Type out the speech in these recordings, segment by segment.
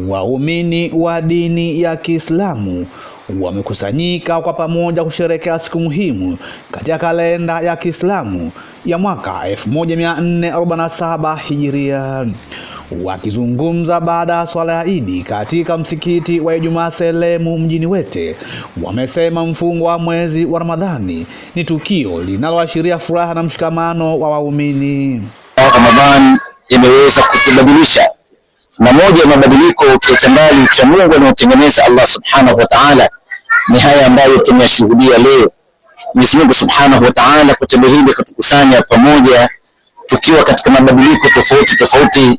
Waumini wa dini ya Kiislamu wamekusanyika kwa pamoja kusherehekea siku muhimu katika kalenda ya Kiislamu ya mwaka 1447 Hijiria. Wakizungumza baada ya swala ya Idi katika msikiti wa Ijumaa Selemu mjini Wete, wamesema mfungo wa mwezi wa Ramadhani ni tukio linaloashiria furaha na mshikamano wa waumini. Ramadhani imeweza kutubadilisha, na moja ya mabadiliko ukiacha mbali cha Mungu anayotengeneza Allah Subhanahu wa Ta'ala ni haya ambayo tunayashuhudia leo. Mwenyezi Mungu Subhanahu wa Ta'ala kwa tendo hili katukusanya pamoja tukiwa katika mabadiliko tofauti,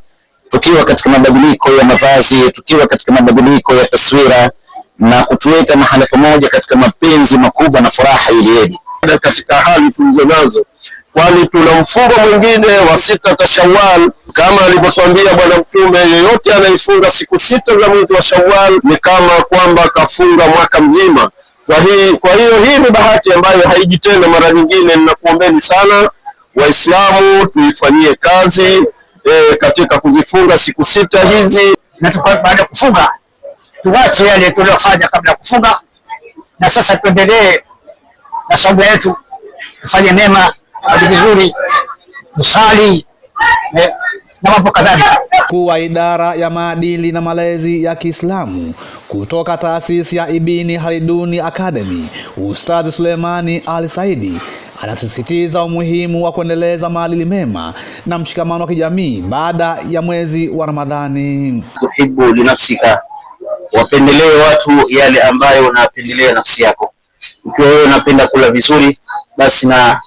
tukiwa katika mabadiliko ya mavazi, tukiwa katika mabadiliko ya taswira, na kutuweka mahali pamoja katika mapenzi makubwa na furaha iliyoje katika hali tulizonazo, kwani tuna mfungo mwingine wa 6 Shawwal kama alivyotuambia Bwana Mtume, yeyote anayefunga siku 6 za mwezi wa Shawwal ni kama kwamba kafunga mwaka mzima. Kwa hiyo hii ni bahati ambayo haiji tena mara nyingine. Ninakuombeni sana Waislamu tuifanyie kazi katika kuzifunga siku 6 hizi, na baada ya kufunga tuache yale tuliyofanya kabla ya kufunga, na sasa tuendelee na saumu yetu, tufanye mema, tufanye vizuri, tusali na mambo kadhalika. Mkuu wa idara ya maadili na malezi ya Kiislamu kutoka taasisi ya Ibn Khaldun Academy, Ustadh Suleimani Ali Saidi, anasisitiza umuhimu wa kuendeleza maadili mema na mshikamano wa kijamii baada ya mwezi wa Ramadhani. Tuhibbu linafsika, wapendelee watu yale ambayo unapendelea nafsi yako. Ukiwa wewe unapenda kula vizuri, basi na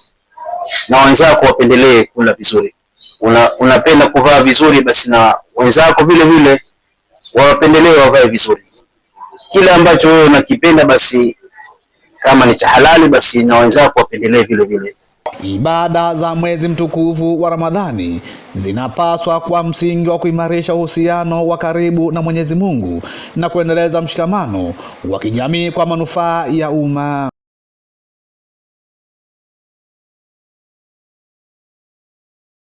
wenzako wapendelee kula vizuri. Unapenda kuvaa vizuri, basi na wenzako vile vile wapendelee wavae vizuri. Kila ambacho wewe unakipenda, basi kama ni cha halali, basi na wenzako wapendelee vile vile. Ibada za mwezi mtukufu wa Ramadhani zinapaswa kwa msingi wa kuimarisha uhusiano wa karibu na Mwenyezi Mungu na kuendeleza mshikamano wa kijamii kwa manufaa ya umma.